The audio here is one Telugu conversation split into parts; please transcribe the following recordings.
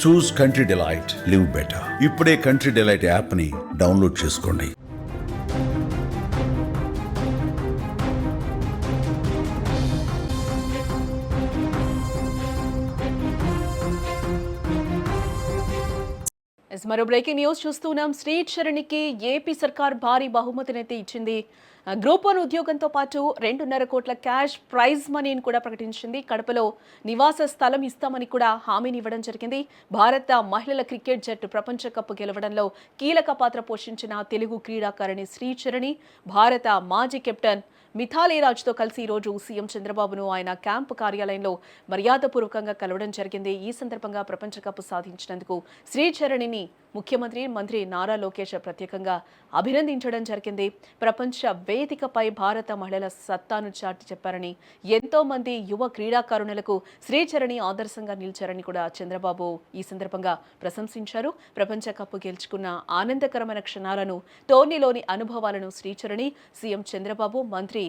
చూస్ కంట్రీ డిలైట్, లివ్ బెటర్. ఇప్పుడే కంట్రీ డిలైట్ యాప్ ని డౌన్లోడ్ చేసుకోండి. మరో బ్రేకింగ్ న్యూస్ చూస్తున్నాం. శ్రీ చరణ్కి ఏపీ సర్కార్ భారీ బహుమతినైతే ఇచ్చింది. గ్రూప్ 1 ఉద్యోగంతో పాటు 2.5 కోట్ల క్యాష్ ప్రైజ్ మనీని కూడా ప్రకటించింది. కడపలో నివాస స్థలం ఇస్తామని కూడా హామీని ఇవ్వడం జరిగింది. భారత మహిళల క్రికెట్ జట్టు ప్రపంచ కప్ గెలవడంలో కీలక పాత్ర పోషించిన తెలుగు క్రీడాకారిణి శ్రీ చరణి భారత మాజీ కెప్టెన్ మిథాలీ రాజ్తో కలిసి ఈరోజు సీఎం చంద్రబాబును ఆయన క్యాంపు కార్యాలయంలో మర్యాదపూర్వకంగా కలవడం జరిగింది. ఈ సందర్భంగా ప్రపంచ కప్ సాధించినందుకు శ్రీ చరణిని మంత్రి నారా లోకేష్ ప్రత్యేకంగా అభినందించడం జరిగింది. ప్రపంచ వేదికపై భారత మహిళల సత్తాను చాటి చెప్పారని, ఎంతో మంది యువ క్రీడాకారుణులకు శ్రీచరణి ఆదర్శంగా నిలిచారని కూడా చంద్రబాబు ఈ సందర్భంగా ప్రశంసించారు. ప్రపంచ కప్ గెలుచుకున్న ఆనందకరమైన క్షణాలను, టోర్నీలోని అనుభవాలను శ్రీచరణి సీఎం చంద్రబాబు మంత్రి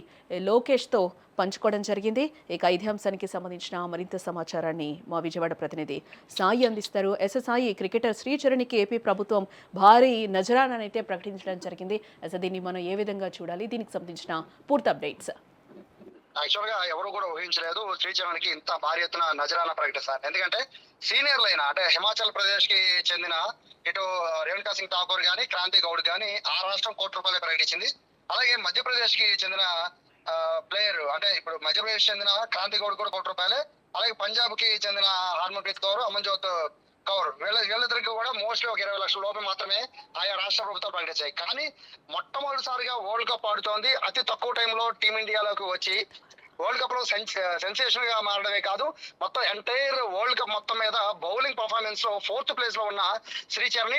లోకేష్తో పంచుకోవడం జరిగింది. ఇక ఇదే అంశానికి సంబంధించిన మరింత సమాచారాన్ని మా విజయవాడ ప్రతినిధి సాయి అందిస్తారు. సాయి, క్రికెటర్ శ్రీచరణికి ఏపీ ప్రభుత్వం భారీ నజరానైతే ప్రకటించడం జరిగింది. దీన్ని మనం ఏ విధంగా చూడాలి, దీనికి సంబంధించిన పూర్తి అప్డేట్స్? యాక్చువల్ గా ఎవరు కూడా ఊహించలేదు శ్రీచరణ్కి ఇంత భారీ ఎత్తున నజరాన ప్రకటిస్తారు. ఎందుకంటే సీనియర్లైన అంటే హిమాచల్ ప్రదేశ్ కి చెందిన ఇటు రేణుకా సింగ్ ఠాకూర్ గానీ, క్రాంతి గౌడ్ గానీ ఆ రాష్ట్రం ₹1 ప్రకటించింది. అలాగే మధ్యప్రదేశ్ కి చెందిన ప్లేయర్ అంటే ఇప్పుడు మధ్యప్రదేశ్ చెందిన క్రాంతి గౌడ్ కూడా ₹1, అలాగే పంజాబ్ కి చెందిన హర్మన్ప్రీత్ కౌర్, అమన్జోత్ కౌర్ వీళ్ళిద్దరికి కూడా మోస్ట్లీ ఒక 20 లక్షల లోపే మాత్రమే ఆయా రాష్ట్ర ప్రభుత్వాలు ప్రకటించాయి. కానీ మొట్టమొదటిసారిగా వరల్డ్ కప్ ఆడుతోంది. అతి తక్కువ టైంలో టీమిండియాలోకి వచ్చి వరల్డ్ కప్ లో సెన్సేషన్ గా మారడమే కాదు, మొత్తం ఎంటైర్ వరల్డ్ కప్ మొత్తం మీద బౌలింగ్ పర్ఫార్మెన్స్ లో 4th ప్లేస్ లో ఉన్న శ్రీచరణి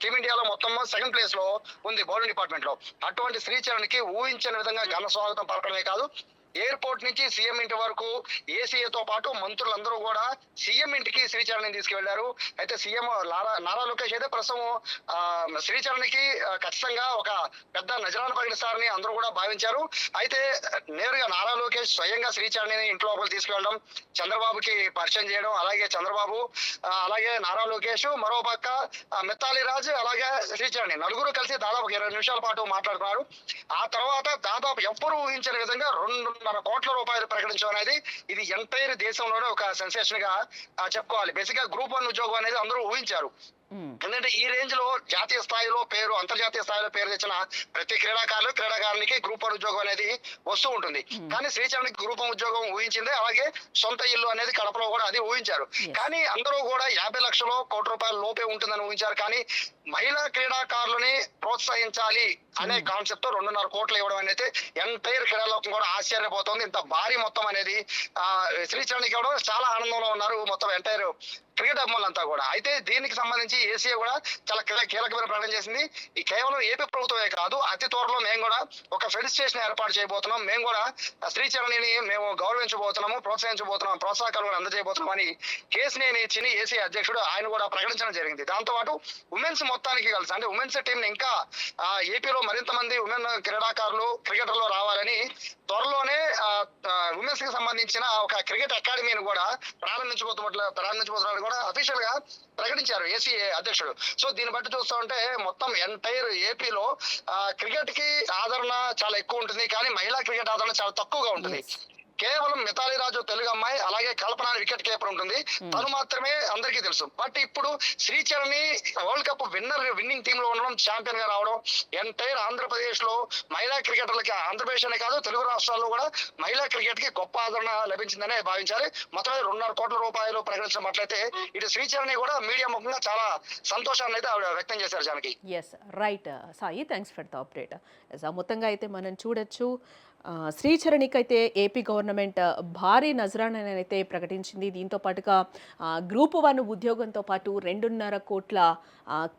టీమిండియాలో మొత్తం 2nd ప్లేస్ లో ఉంది బౌలింగ్ డిపార్ట్మెంట్ లో. అటువంటి శ్రీచరణికి ఊహించని విధంగా ఘన స్వాగతం పలకడమే కాదు, ఎయిర్పోర్ట్ నుంచి సీఎం ఇంటి వరకు ఏసీఏతో పాటు మంత్రులందరూ కూడా సీఎం ఇంటికి శ్రీచరణిని తీసుకువెళ్లారు. అయితే సీఎం నారా లోకేష్ అయితే ప్రస్తుతం శ్రీచరణికి ఖచ్చితంగా ఒక పెద్ద నజరాన ప్రకటిస్తారని అందరూ కూడా భావించారు. అయితే నేరుగా నారా లోకేష్ స్వయంగా శ్రీచరణిని ఇంట్లో లోపల తీసుకువెళ్ళడం, చంద్రబాబుకి పరిచయం చేయడం, అలాగే చంద్రబాబు అలాగే నారా లోకేష్, మరో పక్క మిథాలీ రాజ్, అలాగే శ్రీచరణి నలుగురు కలిసి దాదాపు 20 నిమిషాల పాటు మాట్లాడుతున్నారు. ఆ తర్వాత దాదాపు ఎవ్వరూ ఊహించని విధంగా ₹2.5 కోట్ల ప్రకటించడం అనేది ఇది ఎంటైర్ దేశంలోనే ఒక సెన్సేషన్ గా చెప్పుకోవాలి. బేసిక్ గా గ్రూప్ 1 ఉద్యోగం అనేది అందరూ ఊహించారు. ఎందుకంటే ఈ రేంజ్ లో జాతీయ స్థాయిలో పేరు, అంతర్జాతీయ స్థాయిలో పేరు తెచ్చిన ప్రతి క్రీడాకారునికి గ్రూప్ 1 ఉద్యోగం అనేది వస్తూ ఉంటుంది. కానీ శ్రీచరణికి గ్రూప్ 1 ఉద్యోగం ఊహించిందే, అలాగే సొంత ఇల్లు అనేది కడపలో కూడా అది ఊహించారు. కానీ అందరూ కూడా 50 లక్షలు ₹1 లోపే ఉంటుందని ఊహించారు. కానీ మహిళా క్రీడాకారులని ప్రోత్సహించాలి అనే కాన్సెప్ట్ తో ₹2.5 కోట్లు ఇవ్వడం అనేది ఎంటైర్ క్రీడాలోకం కూడా ఆశ్చర్యపోతుంది. ఇంత భారీ మొత్తం అనేది శ్రీచరణికి ఇవ్వడం చాలా ఆనందంలో ఉన్నారు మొత్తం ఎంటైర్ క్రికెట్ అభిమానులంతా కూడా. అయితే దీనికి సంబంధించి ఏసీఏ కూడా చాలా కీలకమైన ప్రకటన చేసింది. ఈ కేవలం ఏపీ ప్రభుత్వమే కాదు, అతి త్వరలో మేము కూడా ఒక ఫెడరేషన్ ఏర్పాటు చేయబోతున్నాం, మేము కూడా శ్రీచరణిని మేము గౌరవించబోతున్నాము, ప్రోత్సహించబోతున్నాం, ప్రోత్సాహకాలు కూడా అందజేయబోతున్నాం అని కేసినేని చిన్ని ఏసీ అధ్యక్షుడు ఆయన కూడా ప్రకటించడం జరిగింది. దాంతో పాటు ఉమెన్స్ మొత్తానికి కలిసి అంటే ఉమెన్స్ టీం ఇంకా ఏపీలో మరింత మంది ఉమెన్ క్రీడాకారులు క్రికెటర్లు రావాలని త్వరలోనే ఉమెన్స్ కి సంబంధించిన ఒక క్రికెట్ అకాడమీని కూడా ప్రారంభించబోతున్నారు కూడా అఫీషియల్ గా ప్రకటించారు ఏసీఏ అధ్యక్షుడు. సో దీన్ని బట్టి చూస్తూ ఉంటే మొత్తం ఎంటైర్ ఏపీలో క్రికెట్ కి ఆదరణ చాలా ఎక్కువ ఉంటుంది, కానీ మహిళా క్రికెట్ ఆదరణ చాలా తక్కువగా ఉంటుంది. కేవలం మిథాలీ రాజు తెలుగు అమ్మాయి, అలాగే కల్పన వికెట్ కీపర్ ఉంటుంది, తను మాత్రమే అందరికీ తెలుసు. బట్ ఇప్పుడు Sricharani world cup winning team లో ఉండడం, ఛాంపియన్ గా రావడం ఎంటైర్ ఆంధ్రప్రదేశ్ లో మహిళా క్రికెటర్లకి, ఆంధ్రప్రదేశ్ అనే కాదు తెలుగు రాష్ట్రాల్లో కూడా మహిళా క్రికెట్ కి గొప్ప ఆదరణ లభించిందనే భావించాలి. మొత్తం ₹2.5 కోట్ల ప్రకటించినట్లయితే ఇటు శ్రీచరణి కూడా మీడియా ముఖంగా చాలా సంతోషాన్ని అయితే ఆవిడ వ్యక్తం చేశారు. Janaki. Right Sai, thanks for the update. మొత్తంగా అయితే మనం చూడొచ్చు, శ్రీచరణికి అయితే ఏపీ గవర్నమెంట్ భారీ నజరానైతే ప్రకటించింది. దీంతో పాటుగా గ్రూప్ 1 ఉద్యోగంతో పాటు 2.5 కోట్ల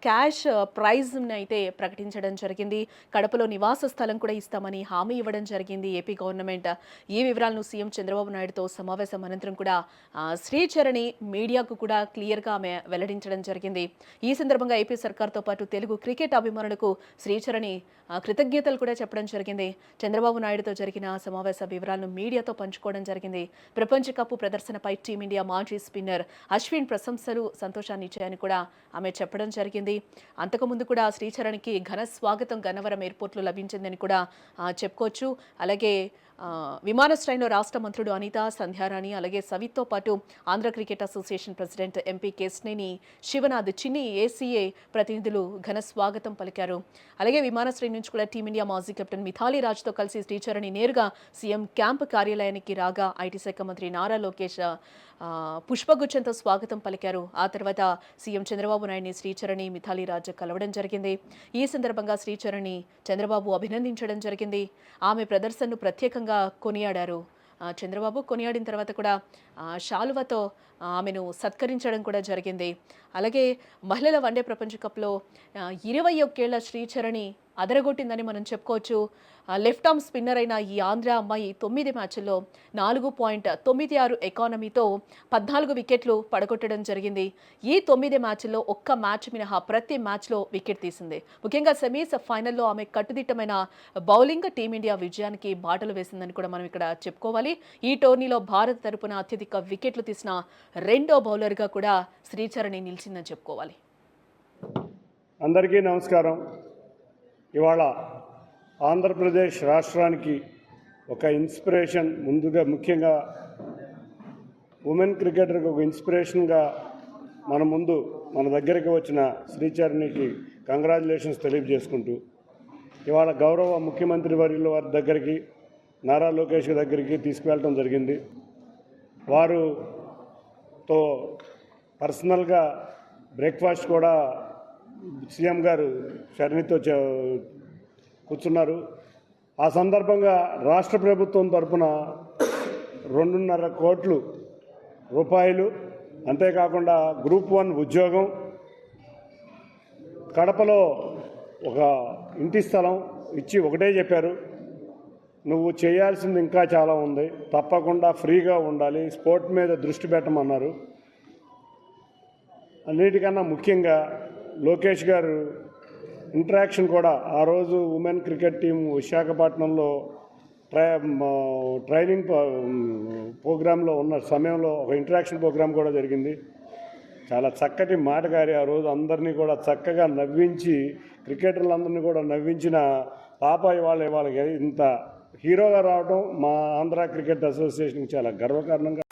క్యాష్ ప్రైజ్ని అయితే ప్రకటించడం జరిగింది. కడపలో నివాస స్థలం కూడా ఇస్తామని హామీ ఇవ్వడం జరిగింది ఏపీ గవర్నమెంట్. ఈ వివరాలను సీఎం చంద్రబాబు నాయుడుతో సమావేశం అనంతరం కూడా శ్రీచరణి మీడియాకు కూడా క్లియర్గా ఆమె వెల్లడించడం జరిగింది. ఈ సందర్భంగా ఏపీ సర్కార్తో పాటు తెలుగు క్రికెట్ అభిమానులకు శ్రీచరణి కృతజ్ఞతలు కూడా చెప్పడం జరిగింది. చంద్రబాబు నాయుడుతో జరిగిన సమావేశ వివరాలను మీడియాతో పంచుకోవడం జరిగింది. ప్రపంచ కప్ ప్రదర్శనపై టీమిండియా మాజీ స్పిన్నర్ అశ్విన్ ప్రశంసలు సంతోషాన్ని ఇచ్చాయని కూడా ఆమె చెప్పడం జరిగింది. అంతకుముందు కూడా శ్రీచరణ్కి ఘన స్వాగతం గన్నవరం ఎయిర్పోర్ట్లో లభించిందని కూడా చెప్పుకోవచ్చు. అలాగే విమానాశ్రయంలో రాష్ట్ర మంత్రులు అనిత, సంధ్యారాణి, అలాగే సవిత్తో పాటు Andhra cricket association president MP Kesineni Sivanath, Chinni ACA ప్రతినిధులు ఘన స్వాగతం పలికారు. అలాగే విమానాశ్రయం నుంచి కూడా టీమిండియా మాజీ కెప్టెన్ మిథాలీ రాజ్తో కలిసి శ్రీచరణి నేరుగా సీఎం క్యాంపు కార్యాలయానికి రాగా ఐటీ శాఖ మంత్రి నారా లోకేష్ పుష్పగుచ్చంతో స్వాగతం పలికారు. ఆ తర్వాత సీఎం చంద్రబాబు నాయుడిని శ్రీచరణి, మిథాలీ రాజ్ కలవడం జరిగింది. ఈ సందర్భంగా శ్రీచరణి చంద్రబాబు అభినందించడం జరిగింది. ఆమె ప్రదర్శనను ప్రత్యేకంగా కొనియాడారు. చంద్రబాబు కొనియాడిన తర్వాత కూడా శాలువతో ఆమెను సత్కరించడం కూడా జరిగింది. అలాగే మహిళల వన్డే ప్రపంచ కప్లో 21 ఏళ్ల శ్రీచరణి అదరగొట్టిందని మనం చెప్పుకోవచ్చు. లెఫ్ట్ ఆర్మ్ స్పిన్నర్ అయిన ఈ ఆంధ్ర అమ్మాయి 9 మ్యాచ్ల్లో 4.96 ఎకానమీతో 14 వికెట్లు పడగొట్టడం జరిగింది. ఈ 9 మ్యాచ్ల్లో ఒక్క మ్యాచ్ మినహా ప్రతి మ్యాచ్లో వికెట్ తీసింది. ముఖ్యంగా సెమీస్ ఫైనల్లో ఆమె కట్టుదిట్టమైన బౌలింగ్ టీమిండియా విజయానికి బాటలు వేసిందని కూడా మనం ఇక్కడ చెప్పుకోవాలి. ఈ టోర్నీలో భారత్ తరపున అత్యధిక వికెట్లు తీసిన రెండో బౌలర్గా కూడా శ్రీచరణి నిలిచిందని చెప్పుకోవాలి. అందరికీ నమస్కారం. ఇవాళ ఆంధ్రప్రదేశ్ రాష్ట్రానికి ఒక ఇన్స్పిరేషన్, ముందుగా ముఖ్యంగా ఉమెన్ క్రికెటర్కి ఒక ఇన్స్పిరేషన్గా మన దగ్గరికి వచ్చిన శ్రీచరణికి కంగ్రాచులేషన్స్ తెలియజేసుకుంటూ, ఇవాళ గౌరవ ముఖ్యమంత్రి వర్యుల వారి దగ్గరికి, నారా లోకేష్ దగ్గరికి తీసుకువెళ్ళటం జరిగింది. వారుతో పర్సనల్గా బ్రేక్ఫాస్ట్ కూడా సీఎం గారు శరణితో కూర్చున్నారు. ఆ సందర్భంగా రాష్ట్ర ప్రభుత్వం తరఫున 2.5 కోట్ల రూపాయలు, అంతేకాకుండా గ్రూప్ 1 ఉద్యోగం, కడపలో ఒక ఇంటి స్థలం ఇచ్చి ఒకటే చెప్పారు, నువ్వు చేయాల్సింది ఇంకా చాలా ఉంది, తప్పకుండా ఫ్రీగా ఉండాలి, స్పోర్ట్ మీద దృష్టి పెట్టమన్నారు. అన్నిటికన్నా ముఖ్యంగా లోకేష్ గారు ఇంటరాక్షన్ కూడా ఆ రోజు ఉమెన్ క్రికెట్ టీం విశాఖపట్నంలో ట్రైనింగ్ ప్రోగ్రాంలో ఉన్న సమయంలో ఒక ఇంటరాక్షన్ ప్రోగ్రాం కూడా జరిగింది. చాలా చక్కటి మాటగారి ఆ రోజు అందరినీ కూడా చక్కగా నవ్వించి, క్రికెటర్లందరినీ కూడా నవ్వించిన పాప వాళ్ళకి ఇంత హీరోగా రావడం మా ఆంధ్ర క్రికెట్ అసోసియేషన్కి చాలా గర్వకారణంగా